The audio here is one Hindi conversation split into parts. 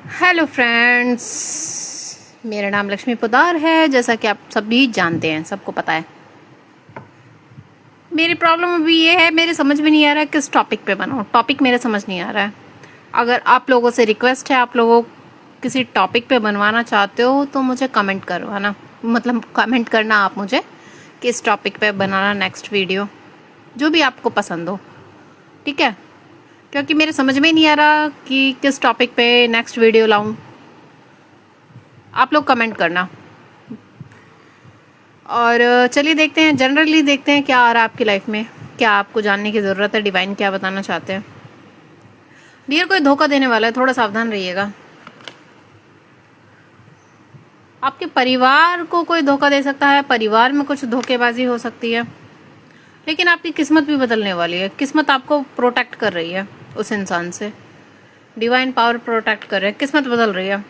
हेलो फ्रेंड्स, मेरा नाम लक्ष्मी पोदार है। जैसा कि आप सभी जानते हैं, सबको पता है। मेरी प्रॉब्लम अभी ये है, मेरे समझ में नहीं आ रहा है किस टॉपिक पे बनाऊँ। टॉपिक मेरे समझ नहीं आ रहा है। अगर आप लोगों से रिक्वेस्ट है, आप लोगों किसी टॉपिक पे बनवाना चाहते हो तो मुझे कमेंट करवाना, मतलब कमेंट करना आप मुझे कि इस टॉपिक पे बनाना नेक्स्ट वीडियो, जो भी आपको पसंद हो, ठीक है। क्योंकि मेरे समझ में नहीं आ रहा कि किस टॉपिक पे नेक्स्ट वीडियो लाऊं। आप लोग कमेंट करना। और चलिए देखते हैं, जनरली देखते हैं क्या आ रहा है आपकी लाइफ में, क्या आपको जानने की ज़रूरत है, डिवाइन क्या बताना चाहते हैं। डियर, कोई धोखा देने वाला है, थोड़ा सावधान रहिएगा। आपके परिवार को कोई धोखा दे सकता है, परिवार में कुछ धोखेबाजी हो सकती है, लेकिन आपकी किस्मत भी बदलने वाली है। किस्मत आपको प्रोटेक्ट कर रही है उस इंसान से। डिवाइन पावर प्रोटेक्ट कर रहे हैं, किस्मत बदल रही है।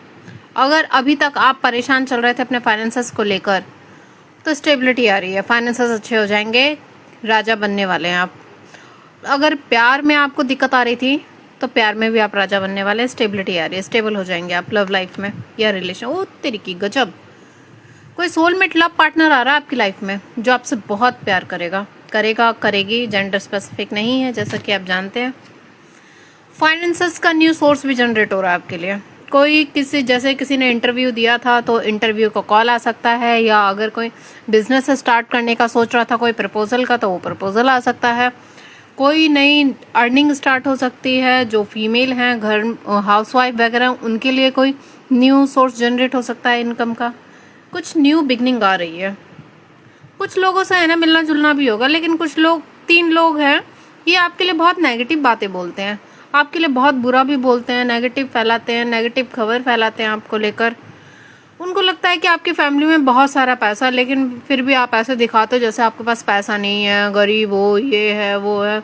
अगर अभी तक आप परेशान चल रहे थे अपने फाइनेंसेस को लेकर, तो स्टेबिलिटी आ रही है, फाइनेंसेस अच्छे हो जाएंगे, राजा बनने वाले हैं आप। अगर प्यार में आपको दिक्कत आ रही थी, तो प्यार में भी आप राजा बनने वाले हैं, स्टेबिलिटी आ रही है, स्टेबल हो जाएंगे आप लव लाइफ में या रिलेशन। ओ तेरी की गजब, कोई सोलमेट लव पार्टनर आ रहा है आपकी लाइफ में, जो आपसे बहुत प्यार करेगी। जेंडर स्पेसिफिक नहीं है, जैसा कि आप जानते हैं। फाइनेंसेस का न्यू सोर्स भी जनरेट हो रहा है आपके लिए। कोई किसी ने इंटरव्यू दिया था, तो इंटरव्यू का कॉल आ सकता है, या अगर कोई बिजनेस स्टार्ट करने का सोच रहा था, कोई प्रपोजल का, तो वो प्रपोजल आ सकता है। कोई नई अर्निंग स्टार्ट हो सकती है। जो फीमेल हैं, घर हाउसवाइफ वगैरह, उनके लिए कोई न्यू सोर्स जनरेट हो सकता है इनकम का। कुछ न्यू बिगनिंग आ रही है। कुछ लोगों से है ना मिलना जुलना भी होगा, लेकिन कुछ लोग, 3 लोग हैं, ये आपके लिए बहुत नेगेटिव बातें बोलते हैं, आपके लिए बहुत बुरा भी बोलते हैं, नेगेटिव फैलाते हैं, नेगेटिव खबर फैलाते हैं आपको लेकर। उनको लगता है कि आपकी फैमिली में बहुत सारा पैसा, लेकिन फिर भी आप ऐसे दिखाते हो जैसे आपके पास पैसा नहीं है, गरीब हो, ये है वो है।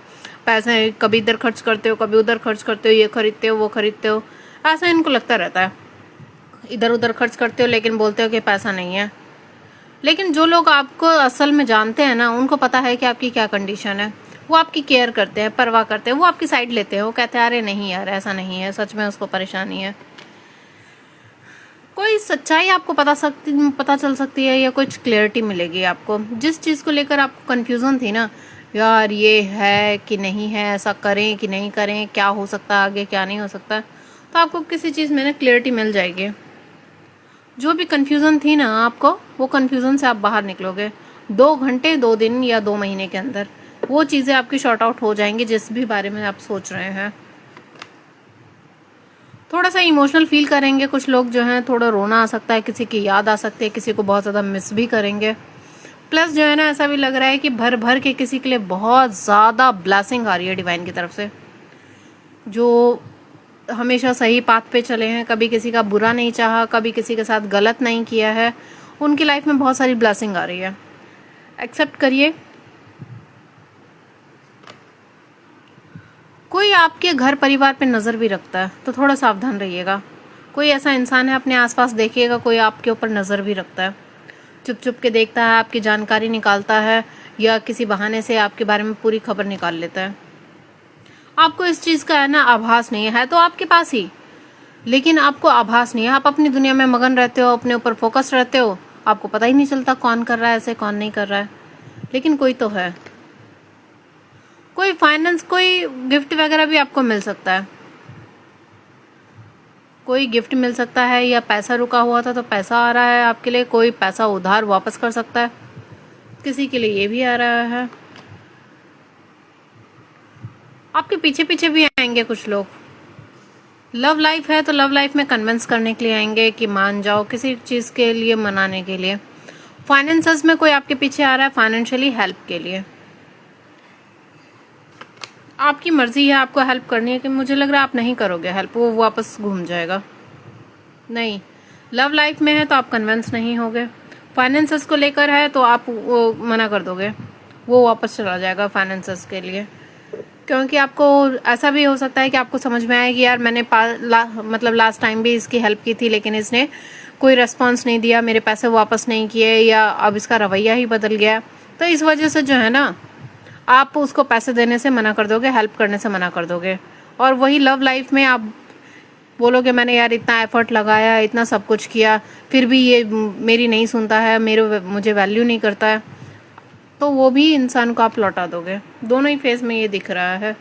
पैसे कभी इधर खर्च करते हो, कभी उधर खर्च करते हो, ये खरीदते हो, वो खरीदते हो, ऐसा इनको लगता रहता है। इधर उधर खर्च करते हो, लेकिन बोलते हो कि पैसा नहीं है। लेकिन जो लोग आपको असल में जानते हैं ना, उनको पता है कि आपकी क्या कंडीशन है। वो आपकी केयर करते हैं, परवाह करते हैं, वो आपकी साइड लेते हैं। वो कहते हैं अरे नहीं यार, ऐसा नहीं है, सच में उसको परेशानी है। कोई सच्चाई आपको पता चल सकती है, या कुछ क्लियरिटी मिलेगी आपको। जिस चीज़ को लेकर आपको कन्फ्यूज़न थी ना, यार ये है कि नहीं है, ऐसा करें कि नहीं करें, क्या हो सकता है आगे, क्या नहीं हो सकता, तो आपको किसी चीज़ में ना क्लियरिटी मिल जाएगी। जो भी कन्फ्यूज़न थी ना आपको, वो कन्फ्यूज़न से आप बाहर निकलोगे 2 घंटे, 2 दिन या 2 महीने के अंदर। वो चीज़ें आपकी शॉर्ट आउट हो जाएंगी जिस भी बारे में आप सोच रहे हैं। थोड़ा सा इमोशनल फील करेंगे कुछ लोग, जो हैं थोड़ा रोना आ सकता है, किसी की याद आ सकती है, किसी को बहुत ज़्यादा मिस भी करेंगे। प्लस जो है ना, ऐसा भी लग रहा है कि भर भर के किसी के लिए बहुत ज़्यादा ब्लेसिंग आ रही है डिवाइन की तरफ से। जो हमेशा सही पाथ पे चले हैं, कभी किसी का बुरा नहीं चाहा, कभी किसी के साथ गलत नहीं किया है, उनकी लाइफ में बहुत सारी ब्लेसिंग आ रही है। एक्सेप्ट करिए। कोई आपके घर परिवार पे नज़र भी रखता है, तो थोड़ा सावधान रहिएगा। कोई ऐसा इंसान है अपने आसपास, देखिएगा, कोई आपके ऊपर नज़र भी रखता है, चुप चुप के देखता है, आपकी जानकारी निकालता है, या किसी बहाने से आपके बारे में पूरी खबर निकाल लेता है। आपको इस चीज़ का है ना आभास नहीं है तो आपके पास ही, लेकिन आपको आभास नहीं है। आप अपनी दुनिया में मगन रहते हो, अपने ऊपर फोकस रहते हो, आपको पता ही नहीं चलता कौन कर रहा है ऐसे, कौन नहीं कर रहा है। लेकिन कोई तो है। कोई फाइनेंस, कोई गिफ्ट वगैरह भी आपको मिल सकता है। कोई गिफ्ट मिल सकता है, या पैसा रुका हुआ था तो पैसा आ रहा है आपके लिए। कोई पैसा उधार वापस कर सकता है, किसी के लिए ये भी आ रहा है। आपके पीछे पीछे भी आएंगे कुछ लोग। लव लाइफ है तो लव लाइफ में कन्विंस करने के लिए आएंगे कि मान जाओ, किसी चीज़ के लिए मनाने के लिए। फाइनेंसेस में कोई आपके पीछे आ रहा है, फाइनेंशियली हेल्प के लिए। आपकी मर्जी है आपको हेल्प करनी है, कि मुझे लग रहा है आप नहीं करोगे हेल्प, वो वापस घूम जाएगा। नहीं, लव लाइफ में है तो आप कन्विंस नहीं होगे। फाइनेंसेस को लेकर है तो आप वो मना कर दोगे, वो वापस चला जाएगा फाइनेंसेस के लिए। क्योंकि आपको ऐसा भी हो सकता है कि आपको समझ में आए कि यार मैंने मतलब लास्ट टाइम भी इसकी हेल्प की थी, लेकिन इसने कोई रेस्पॉन्स नहीं दिया, मेरे पैसे वापस नहीं किए, या अब इसका रवैया ही बदल गया। तो इस वजह से जो है ना, आप उसको पैसे देने से मना कर दोगे, हेल्प करने से मना कर दोगे। और वही लव लाइफ में आप बोलोगे मैंने यार इतना एफर्ट लगाया, इतना सब कुछ किया, फिर भी ये मेरी नहीं सुनता है, मुझे वैल्यू नहीं करता है, तो वो भी इंसान को आप लौटा दोगे। दोनों ही फेज में ये दिख रहा है।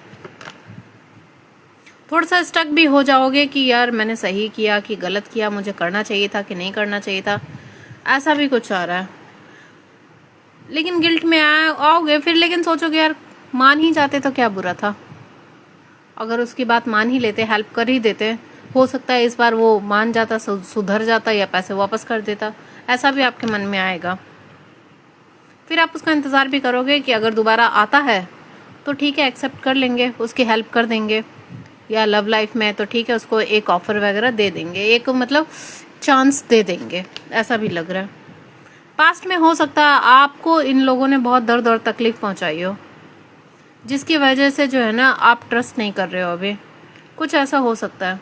थोड़ा सा स्टक भी हो जाओगे कि यार मैंने सही किया कि गलत किया, मुझे करना चाहिए था कि नहीं करना चाहिए था, ऐसा भी कुछ आ रहा है। लेकिन गिल्ट में आओगे फिर, लेकिन सोचोगे यार मान ही जाते तो क्या बुरा था। अगर उसकी बात मान ही लेते, हेल्प कर ही देते, हो सकता है इस बार वो मान जाता, सुधर जाता या पैसे वापस कर देता, ऐसा भी आपके मन में आएगा। फिर आप उसका इंतज़ार भी करोगे कि अगर दोबारा आता है तो ठीक है, एक्सेप्ट कर लेंगे, उसकी हेल्प कर देंगे, या लव लाइफ में तो ठीक है उसको एक ऑफर वगैरह दे देंगे, एक मतलब चांस दे देंगे, ऐसा भी लग रहा है। पास्ट में हो सकता है आपको इन लोगों ने बहुत दर्द और तकलीफ पहुंचाई हो, जिसकी वजह से जो है ना आप ट्रस्ट नहीं कर रहे हो अभी, कुछ ऐसा हो सकता है।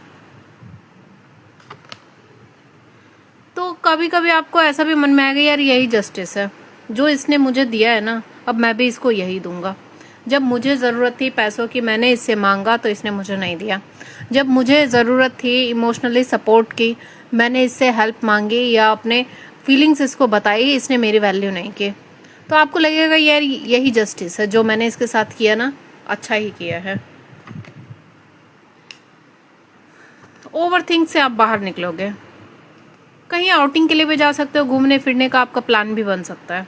तो कभी कभी आपको ऐसा भी मन में आएगा यार यही जस्टिस है, जो इसने मुझे दिया है ना, अब मैं भी इसको यही दूंगा। जब मुझे ज़रूरत थी पैसों की, मैंने इससे मांगा तो इसने मुझे नहीं दिया। जब मुझे ज़रूरत थी इमोशनली सपोर्ट की, मैंने इससे हेल्प मांगी या अपने फीलिंग्स इसको बताई, इसने मेरी वैल्यू नहीं की। तो आपको लगेगा यार यही जस्टिस है, जो मैंने इसके साथ किया ना अच्छा ही किया है। ओवरथिंक से आप बाहर निकलोगे। कहीं आउटिंग के लिए भी जा सकते हो, घूमने फिरने का आपका प्लान भी बन सकता है,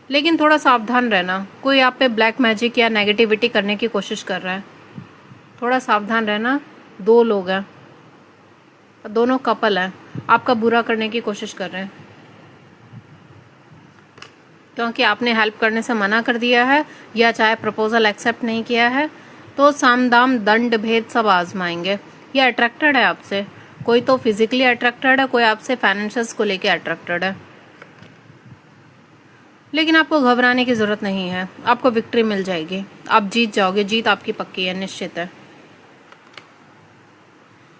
लेकिन थोड़ा सावधान रहना। कोई आप पे ब्लैक मैजिक या नेगेटिविटी करने की कोशिश कर रहा है, थोड़ा सावधान रहना। 2 लोग हैं, दोनों कपल हैं, आपका बुरा करने की कोशिश कर रहे हैं, क्योंकि आपने हेल्प करने से मना कर दिया है या चाहे प्रपोजल एक्सेप्ट नहीं किया है, तो साम दाम दंड भेद सब आजमाएंगे। ये अट्रैक्टेड है आपसे, कोई तो फिजिकली अट्रैक्टेड है, कोई आपसे फाइनेंशियल्स को लेके अट्रैक्टेड है। लेकिन आपको घबराने की ज़रूरत नहीं है, आपको विक्ट्री मिल जाएगी, आप जीत जाओगे, जीत आपकी पक्की है, निश्चित है।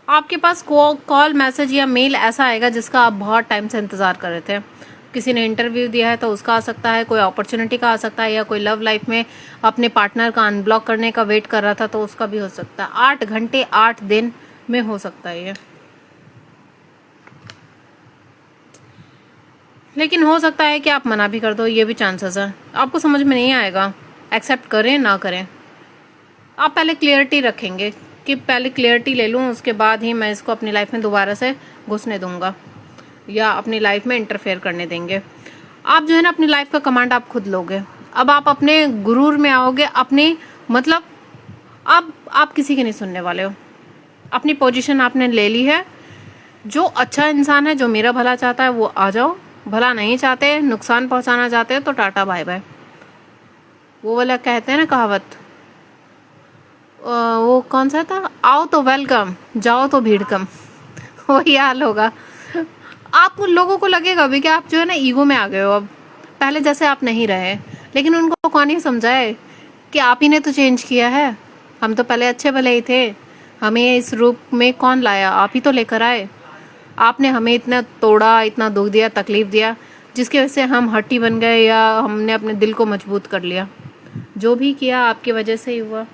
आपके पास कॉल मैसेज या मेल ऐसा आएगा जिसका आप बहुत टाइम से इंतज़ार कर रहे थे। किसी ने इंटरव्यू दिया है तो उसका आ सकता है, कोई अपॉर्चुनिटी का आ सकता है, या कोई लव लाइफ में अपने पार्टनर का अनब्लॉक करने का वेट कर रहा था तो उसका भी हो सकता है। 8 घंटे 8 दिन में हो सकता है ये। लेकिन हो सकता है कि आप मना भी कर दो, ये भी चांसेस है। आपको समझ में नहीं आएगा, एक्सेप्ट करें ना करें। आप पहले क्लियरिटी रखेंगे कि पहले क्लियरिटी ले लूँ, उसके बाद ही मैं इसको अपनी लाइफ में दोबारा से घुसने दूंगा या अपनी लाइफ में इंटरफेयर करने देंगे। आप जो है ना अपनी लाइफ का कमांड आप खुद लोगे। अब आप अपने गुरूर में आओगे, अपने मतलब आप किसी की नहीं सुनने वाले हो। अपनी पोजीशन आपने ले ली है। जो अच्छा इंसान है, जो मेरा भला चाहता है, वो आ जाओ। भला नहीं चाहते, नुकसान पहुंचाना चाहते हो तो टाटा बाय बाय। वो वाला कहते हैं ना कहावत, वो कौन सा था, आओ तो वेलकम, जाओ तो भीड़ कम। वही हाल होगा। आप उन लोगों को लगेगा भी कि आप जो है ना ईगो में आ गए हो, अब पहले जैसे आप नहीं रहे। लेकिन उनको कौन ही समझाए कि आप ही ने तो चेंज किया है, हम तो पहले अच्छे भले ही थे, हमें इस रूप में कौन लाया, आप ही तो लेकर आए। आपने हमें इतना तोड़ा, इतना दुख दिया, तकलीफ दिया, जिसकी वजह से हम हट्टी बन गए या हमने अपने दिल को मजबूत कर लिया। जो भी किया आपकी वजह से ही हुआ।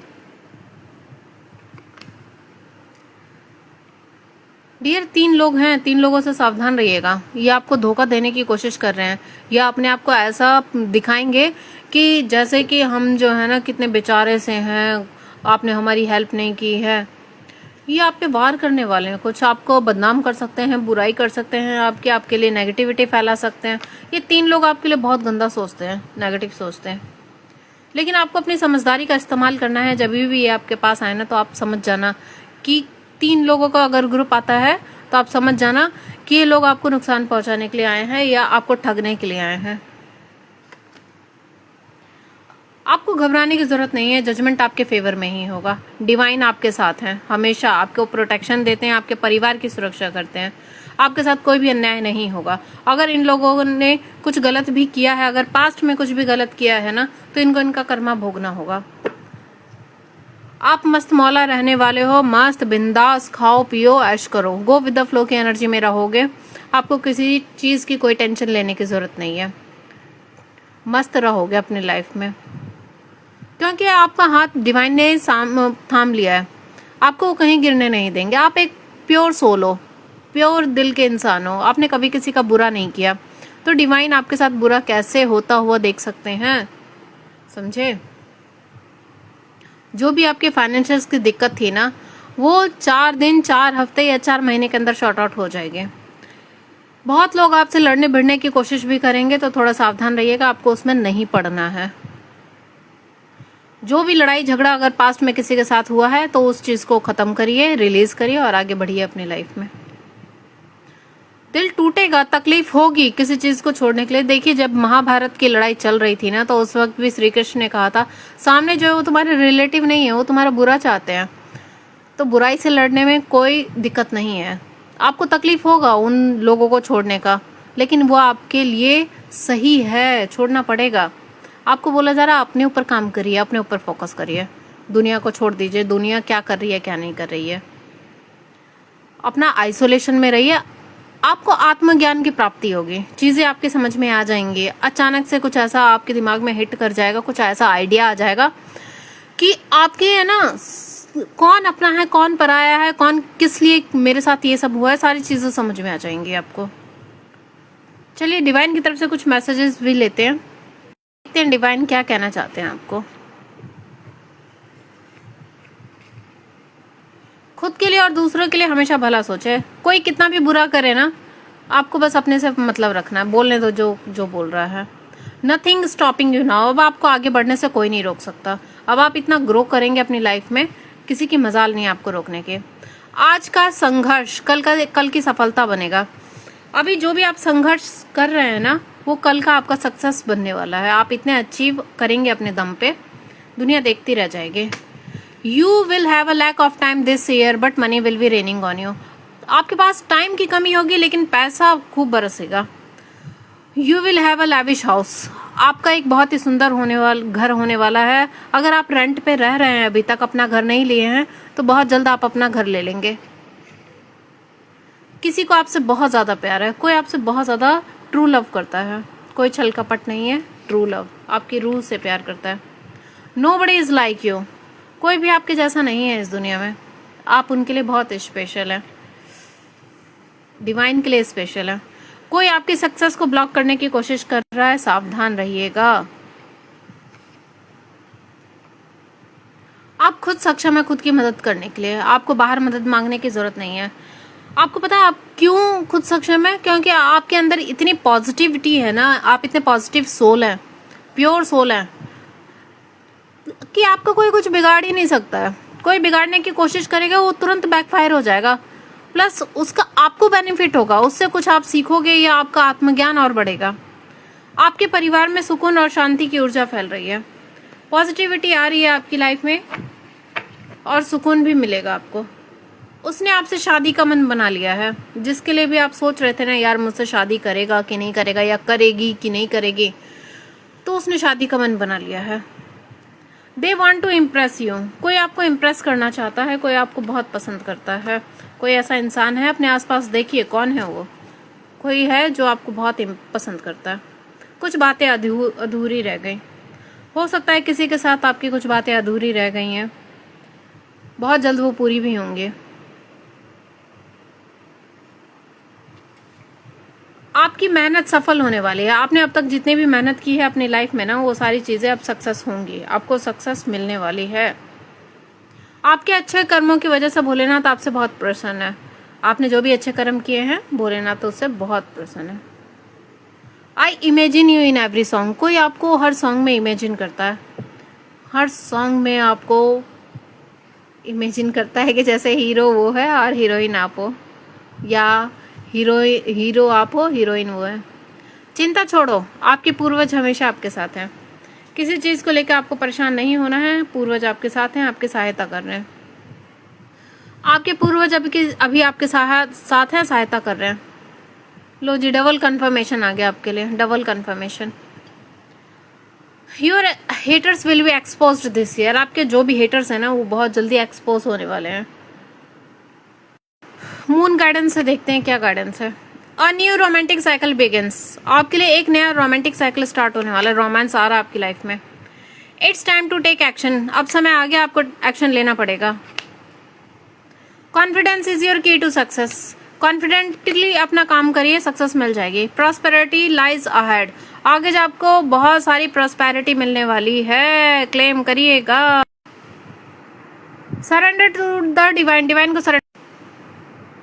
डियर, 3 लोग हैं, 3 लोगों से सावधान रहिएगा। ये आपको धोखा देने की कोशिश कर रहे हैं, या अपने आप को ऐसा दिखाएंगे कि जैसे कि हम जो है ना कितने बेचारे से हैं, आपने हमारी हेल्प नहीं की है। ये आप पे वार करने वाले हैं, कुछ आपको बदनाम कर सकते हैं, बुराई कर सकते हैं, आपके लिए नेगेटिविटी फैला सकते हैं। ये 3 लोग आपके लिए बहुत गंदा सोचते हैं, नेगेटिव सोचते हैं। लेकिन आपको अपनी समझदारी का इस्तेमाल करना है। जब भी ये आपके पास आए ना तो आप समझ जाना कि 3 लोगों का अगर ग्रुप आता है तो आप समझ जाना कि ये लोग आपको नुकसान पहुंचाने के लिए आए हैं या आपको ठगने के लिए आए हैं। आपको घबराने की जरूरत नहीं है, जजमेंट आपके फेवर में ही होगा। डिवाइन आपके साथ हैं, हमेशा आपको प्रोटेक्शन देते हैं, आपके परिवार की सुरक्षा करते हैं। आपके साथ कोई भी अन्याय नहीं होगा। अगर इन लोगों ने कुछ गलत भी किया है, अगर पास्ट में कुछ भी गलत किया है ना, तो इनको इनका कर्मा भोगना होगा। आप मस्त मौला रहने वाले हो, मस्त बिंदास खाओ पियो ऐश करो, गो विद द फ्लो की एनर्जी में रहोगे। आपको किसी चीज की कोई टेंशन लेने की जरूरत नहीं है, मस्त रहोगे अपनी लाइफ में, क्योंकि आपका हाथ डिवाइन ने थाम लिया है। आपको वो कहीं गिरने नहीं देंगे। आप एक प्योर सोल हो, प्योर दिल के इंसान हो, आपने कभी किसी का बुरा नहीं किया, तो डिवाइन आपके साथ बुरा कैसे होता हुआ देख सकते हैं, समझे। जो भी आपके फाइनेंशियल्स की दिक्कत थी ना, वो 4 दिन, 4 हफ्ते या 4 महीने के अंदर शॉर्ट आउट हो जाएंगे। बहुत लोग आपसे लड़ने भिड़ने की कोशिश भी करेंगे, तो थोड़ा सावधान रहिएगा, आपको उसमें नहीं पड़ना है। जो भी लड़ाई झगड़ा अगर पास्ट में किसी के साथ हुआ है, तो उस चीज़ को ख़त्म करिए, रिलीज़ करिए और आगे बढ़िए अपनी लाइफ में। दिल टूटेगा, तकलीफ होगी किसी चीज़ को छोड़ने के लिए। देखिए, जब महाभारत की लड़ाई चल रही थी ना, तो उस वक्त भी श्री कृष्ण ने कहा था, सामने जो है वो तुम्हारे रिलेटिव नहीं है, वो तुम्हारा बुरा चाहते हैं, तो बुराई से लड़ने में कोई दिक्कत नहीं है। आपको तकलीफ होगा उन लोगों को छोड़ने का, लेकिन वो आपके लिए सही है, छोड़ना पड़ेगा। आपको बोला जा रहा, अपने ऊपर काम करिए, अपने ऊपर फोकस करिए, दुनिया को छोड़ दीजिए, दुनिया क्या कर रही है क्या नहीं कर रही है, अपना आइसोलेशन में रहिए। आपको आत्मज्ञान की प्राप्ति होगी, चीज़ें आपके समझ में आ जाएंगी। अचानक से कुछ ऐसा आपके दिमाग में हिट कर जाएगा, कुछ ऐसा आइडिया आ जाएगा कि आपके है ना, कौन अपना है कौन पराया है, कौन किस लिए मेरे साथ ये सब हुआ है, सारी चीज़ें समझ में आ जाएंगी आपको। चलिए डिवाइन की तरफ से कुछ मैसेजेस भी लेते हैं, देखते हैं डिवाइन क्या कहना चाहते हैं आपको। खुद के लिए और दूसरों के लिए हमेशा भला सोचे। कोई कितना भी बुरा करे ना, आपको बस अपने से मतलब रखना है, बोलने दो जो बोल रहा है। नथिंग स्टॉपिंग यू नाउ, अब आपको आगे बढ़ने से कोई नहीं रोक सकता। अब आप इतना ग्रो करेंगे अपनी लाइफ में, किसी की मजाल नहीं आपको रोकने के। आज का संघर्ष कल की सफलता बनेगा। अभी जो भी आप संघर्ष कर रहे हैं ना, वो कल का आपका सक्सेस बनने वाला है। आप इतने अचीव करेंगे अपने दम पे, दुनिया देखती रह जाएगी। You will have a lack of time this year, but money will be raining on you. आपके पास टाइम की कमी होगी, लेकिन पैसा खूब बरसेगा। You will have a lavish house. आपका एक बहुत ही सुंदर घर होने वाला है। अगर आप रेंट पे रह रहे हैं, अभी तक अपना घर नहीं लिए हैं, तो बहुत जल्द आप अपना घर ले लेंगे। किसी को आपसे बहुत ज़्यादा प्यार है, कोई आपसे बहुत ज़्यादा ट्रू लव करता है, कोई छल कपट नहीं है, ट्रू लव आपकी रूह से प्यार करता है। Nobody is like you. कोई भी आपके जैसा नहीं है इस दुनिया में, आप उनके लिए बहुत स्पेशल है, डिवाइन के लिए स्पेशल है। कोई आपकी सक्सेस को ब्लॉक करने की कोशिश कर रहा है, सावधान रहिएगा। आप खुद सक्षम है खुद की मदद करने के लिए, आपको बाहर मदद मांगने की जरूरत नहीं है। आपको पता है आप क्यों खुद सक्षम है? क्योंकि आपके अंदर इतनी पॉजिटिविटी है ना, आप इतने पॉजिटिव सोल हैं, प्योर सोल हैं, कि आपको कोई कुछ बिगाड़ ही नहीं सकता है। कोई बिगाड़ने की कोशिश करेगा, वो तुरंत बैकफायर हो जाएगा, प्लस उसका आपको बेनिफिट होगा, उससे कुछ आप सीखोगे या आपका आत्मज्ञान और बढ़ेगा। आपके परिवार में सुकून और शांति की ऊर्जा फैल रही है, पॉजिटिविटी आ रही है आपकी लाइफ में और सुकून भी मिलेगा आपको। उसने आपसे शादी का मन बना लिया है, जिसके लिए भी आप सोच रहे थे ना, यार मुझसे शादी करेगा कि नहीं करेगा, या करेगी कि नहीं करेगी, तो उसने शादी का मन बना लिया है। They want to impress you, कोई आपको इम्प्रेस करना चाहता है, कोई आपको बहुत पसंद करता है, कोई ऐसा इंसान है अपने आसपास, देखिए कौन है वो। कोई है जो आपको बहुत पसंद करता है। कुछ बातें अधूरी रह गई, हो सकता है किसी के साथ आपकी कुछ बातें अधूरी रह गई हैं, बहुत जल्द वो पूरी भी होंगी। आपकी मेहनत सफल होने वाली है। आपने अब तक जितनी भी मेहनत की है अपनी लाइफ में ना, वो सारी चीज़ें अब सक्सेस होंगी, आपको सक्सेस मिलने वाली है। आपके अच्छे कर्मों की वजह से भोलेनाथ आपसे बहुत प्रसन्न है। आपने जो भी अच्छे कर्म किए हैं, भोलेनाथ उससे बहुत प्रसन्न है। I imagine you in every song, कोई आपको हर सॉन्ग में इमेजिन करता है, हर सॉन्ग में आपको इमेजिन करता है कि जैसे हीरो वो है और हीरोइन आप हो, या हीरो आप हो, हीरोइन वो है। चिंता छोड़ो, आपके पूर्वज हमेशा आपके साथ हैं। किसी चीज़ को लेकर आपको परेशान नहीं होना है, पूर्वज आपके साथ हैं, आपकी सहायता कर रहे हैं। आपके पूर्वज अभी आपके साथ हैं, सहायता कर रहे हैं। लो जी, डबल कंफर्मेशन आ गया आपके लिए, double confirmation. Your haters will be exposed this year, आपके जो भी हेटर्स हैं ना, वो बहुत जल्दी एक्सपोज होने वाले हैं। मून गाइडेंस से देखते हैं क्या गाइडेंस है। A new romantic cycle begins, आपके लिए एक नया रोमांटिक साइकिल स्टार्ट होने वाला है, रोमांस आ रहा है आपकी लाइफ में। It's time to take action, अब समय आ गया, आपको एक्शन लेना पड़ेगा। Confidence is your key to success. Confidently अपना काम करिए, सक्सेस मिल जाएगी। प्रॉस्पेरिटी लाइज अहेड, आगे जा आपको बहुत सारी प्रॉस्पेरिटी मिलने वाली है, क्लेम करिएगा। Surrender to the divine, divine को सरेंडर